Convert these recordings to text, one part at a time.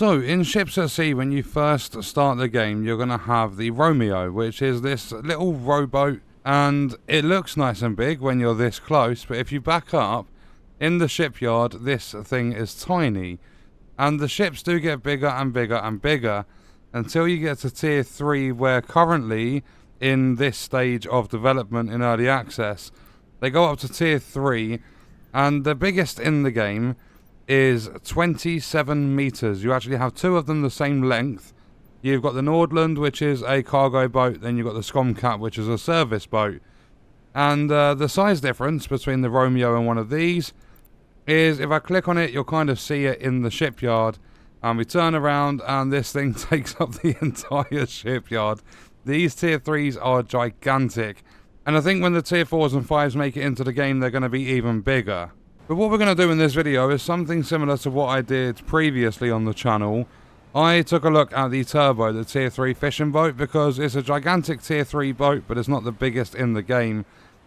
So, in Ships at Sea, when you first start the game, you're going to have the Romeo, which is this little rowboat, and it looks nice and big when you're this close, but if you back up, in the shipyard, this thing is tiny, and the ships do get bigger and bigger and bigger, until you get to Tier 3, where currently, in this stage of development in Early Access, they go up to Tier 3, and the biggest in the game is 27 meters. You actually have two of them the same length. You've got the Nordland, which is a cargo boat, then you've got the Skomcat, which is a service boat. And the size difference between the Romeo and one of these is, if I click on it, you'll kind of see it in the shipyard, and we turn around and this thing takes up the entire shipyard. These Tier 3s are gigantic, and I think when the Tier 4s and 5s make it into the game, they're going to be even bigger. But what we're going to do in this video is something similar to what I did previously on the channel. I took a look at the Turbo, the Tier 3 fishing boat, because it's a gigantic Tier 3 boat, but it's not the biggest in the game.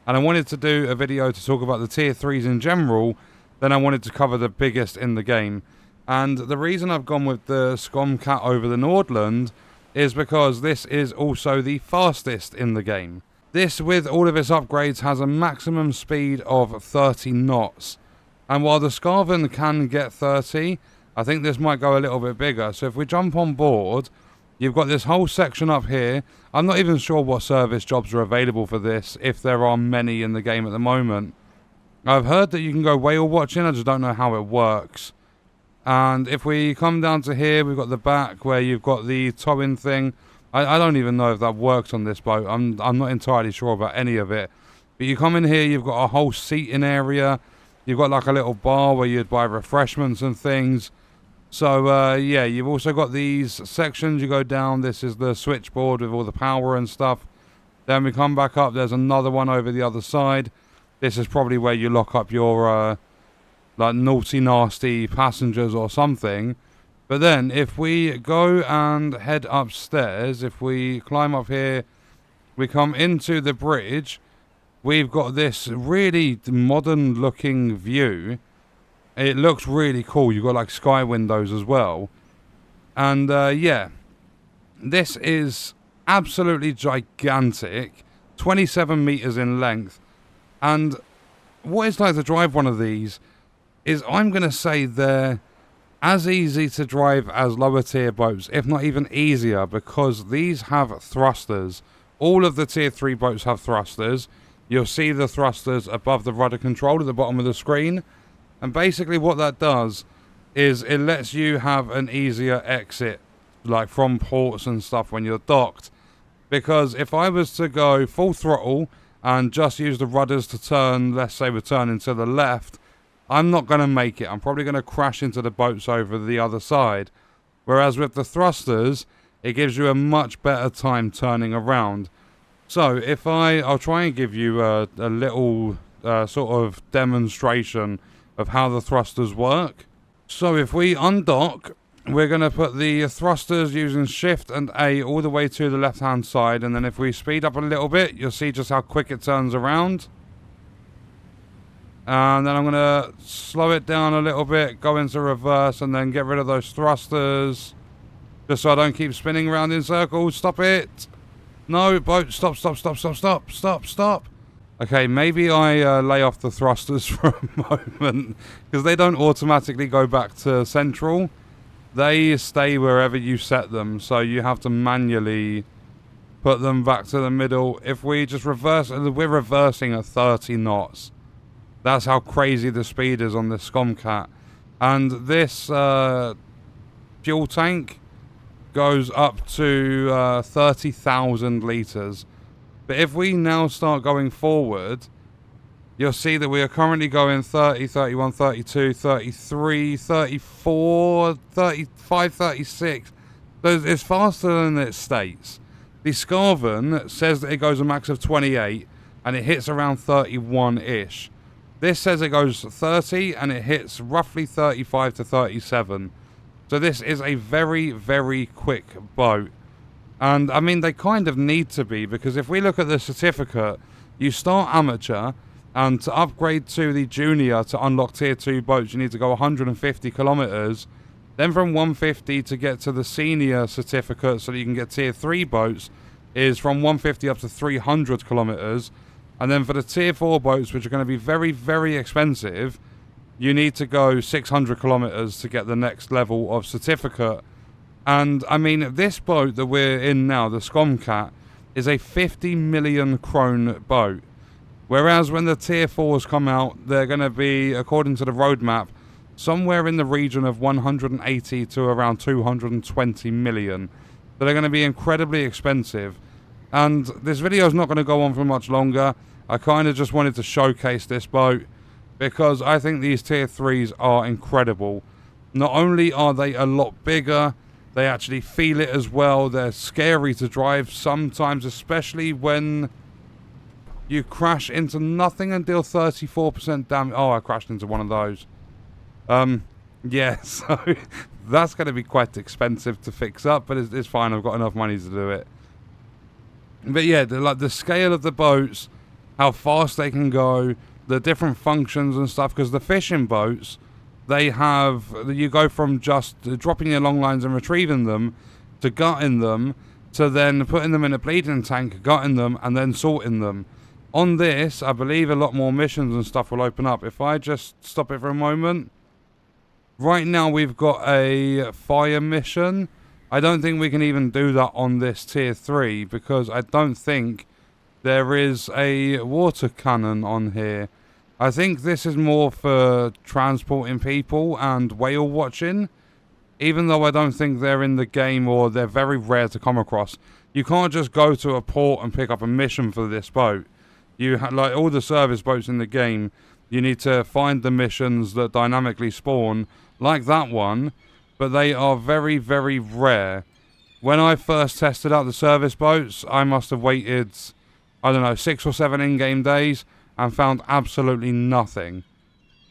And I wanted to do a video to talk about the Tier 3s in general, then I wanted to cover the biggest in the game. And the reason I've gone with the Scumcat over the Nordland is because this is also the fastest in the game. This, with all of its upgrades, has a maximum speed of 30 knots. And while the Skaven can get 30, I think this might go a little bit bigger. So if we jump on board, you've got this whole section up here. I'm not even sure what service jobs are available for this, if there are many in the game at the moment. I've heard that you can go whale watching, I just don't know how it works. And if we come down to here, we've got the back where you've got the towing thing. I don't even know if that works on this boat. I'm not entirely sure about any of it. But you come in here, you've got a whole seating area. You've got like a little bar where you'd buy refreshments and things. So, yeah, you've also got these sections. You go down, this is the switchboard with all the power and stuff. Then we come back up, there's another one over the other side. This is probably where you lock up your, like, naughty, nasty passengers or something. But then, if we go and head upstairs, if we climb up here, we come into the bridge. We've got this really modern looking view. It looks really cool. You've got like sky windows as well. And yeah, this is absolutely gigantic. 27 meters in length. And what it's like to drive one of these is, I'm going to say they're as easy to drive as lower tier boats, if not even easier, because these have thrusters. All of the Tier 3 boats have thrusters. You'll see the thrusters above the rudder control at the bottom of the screen. And basically what that does is it lets you have an easier exit, like from ports and stuff when you're docked. Because if I was to go full throttle and just use the rudders to turn, let's say we're turning to the left, I'm not going to make it. I'm probably going to crash into the boats over the other side. Whereas with the thrusters, it gives you a much better time turning around. So if I'll try and give you a little sort of demonstration of how the thrusters work. So if we undock, we're going to put the thrusters using Shift and A all the way to the left hand side, and then if we speed up a little bit, you'll see just how quick it turns around. And then I'm going to slow it down a little bit, go into reverse, and then get rid of those thrusters, just so I don't keep spinning around in circles. Stop it. No, boat, stop. Okay, maybe I lay off the thrusters for a moment, because they don't automatically go back to central. They stay wherever you set them, so you have to manually put them back to the middle. If we just reverse, we're reversing at 30 knots. That's how crazy the speed is on this Scumcat. And this fuel tank goes up to 30,000 litres. But if we now start going forward, you'll see that we are currently going 30, 31, 32, 33, 34, 35, 36. So it's faster than it states. The Skaven says that it goes a max of 28 and it hits around 31-ish. This says it goes 30 and it hits roughly 35 to 37. So this is a very, very quick boat. And I mean, they kind of need to be, because if we look at the certificate, you start amateur, and to upgrade to the junior to unlock tier 2 boats, you need to go 150 kilometers. Then from 150 to get to the senior certificate so that you can get tier 3 boats is from 150 up to 300 kilometers. And then for the tier 4 boats, which are going to be very, very expensive, you need to go 600 kilometers to get the next level of certificate. And I mean, this boat that we're in now, the Skomcat, is a 50 million krone boat. Whereas when the tier 4s come out, they're going to be, according to the roadmap, somewhere in the region of 180 to around 220 million. So they're going to be incredibly expensive. And this video is not going to go on for much longer. I kind of just wanted to showcase this boat because I think these tier 3s are incredible. Not only are they a lot bigger, they actually feel it as well. They're scary to drive sometimes, especially when you crash into nothing and deal 34% damage. Oh, I crashed into one of those. Yeah, so that's going to be quite expensive to fix up, but it's fine. I've got enough money to do it. But yeah, the scale of the boats, how fast they can go, the different functions and stuff, because the fishing boats, they have, you go from just dropping your long lines and retrieving them, to gutting them, to then putting them in a bleeding tank, gutting them, and then sorting them. On this, I believe a lot more missions and stuff will open up. If I just stop it for a moment. Right now we've got a fire mission. I don't think we can even do that on this tier 3 because I don't think there is a water cannon on here. I think this is more for transporting people and whale watching. Even though I don't think they're in the game, or they're very rare to come across. You can't just go to a port and pick up a mission for this boat. You like all the service boats in the game, you need to find the missions that dynamically spawn, like that one, but they are very, very rare. When I first tested out the service boats, I must have waited, I don't know, 6 or 7 in-game days and found absolutely nothing.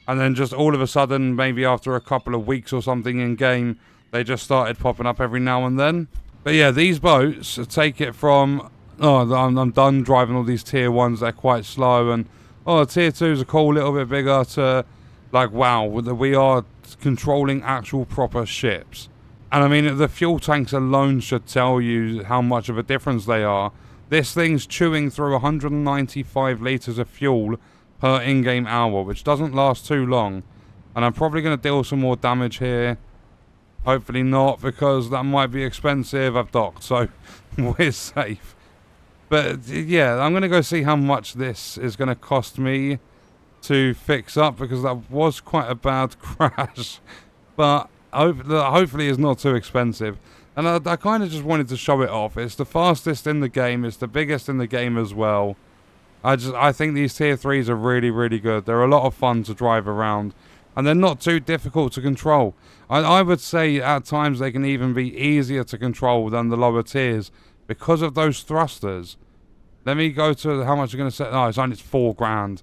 And then just all of a sudden, maybe after a couple of weeks or something in-game, they just started popping up every now and then. But yeah, these boats take it from, oh, I'm done driving all these tier 1s, they're quite slow, and oh, tier 2s are cool, a little bit bigger, to like, wow, we are controlling actual proper ships. And I mean, the fuel tanks alone should tell you how much of a difference they are. This thing's chewing through 195 litres of fuel per in-game hour, which doesn't last too long. And I'm probably going to deal some more damage here. Hopefully not, because that might be expensive. I've docked, so we're safe. But yeah, I'm going to go see how much this is going to cost me to fix up, because that was quite a bad crash. But hopefully it's not too expensive. And I kind of just wanted to show it off. It's the fastest in the game. It's the biggest in the game as well. I think these tier 3s are really, really good. They're a lot of fun to drive around. And they're not too difficult to control. I would say at times they can even be easier to control than the lower tiers because of those thrusters. Let me go to how much you're going to set. Oh, it's 4 grand.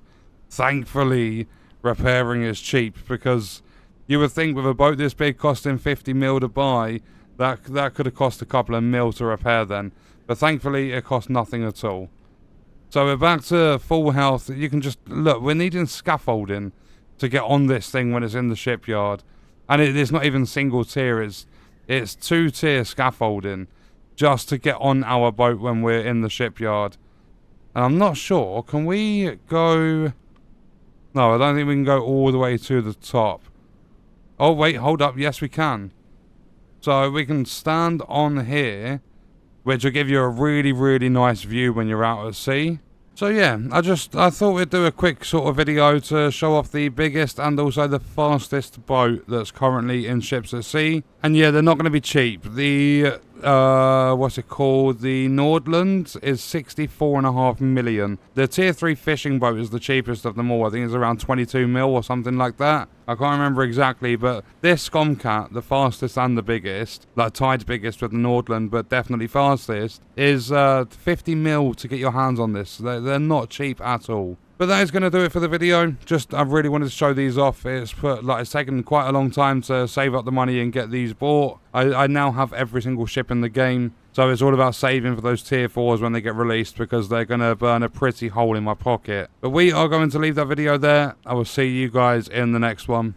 Thankfully, repairing is cheap, because you would think with a boat this big costing 50 mil to buy, that could have cost a couple of mil to repair then. But thankfully, it cost nothing at all. So we're back to full health. You can just, look, we're needing scaffolding to get on this thing when it's in the shipyard. And it's not even single tier, it's 2-tier scaffolding just to get on our boat when we're in the shipyard. And I'm not sure, can we go... No, I don't think we can go all the way to the top. Oh, wait, hold up. Yes, we can. So we can stand on here, which will give you a really, really nice view when you're out at sea. So yeah, I thought we'd do a quick sort of video to show off the biggest and also the fastest boat that's currently in ships at sea. And yeah, they're not going to be cheap. The, what's it called? The Nordland is 64.5 million. The tier 3 fishing boat is the cheapest of them all. I think it's around 22 mil or something like that. I can't remember exactly, but this Scumcat, the fastest and the biggest, like tied biggest with the Nordland, but definitely fastest, is 50 mil to get your hands on this. They're not cheap at all. But that is going to do it for the video. I really wanted to show these off. It's taken quite a long time to save up the money and get these bought. I now have every single ship in the game. So it's all about saving for those tier 4s when they get released, because they're going to burn a pretty hole in my pocket. But we are going to leave that video there. I will see you guys in the next one.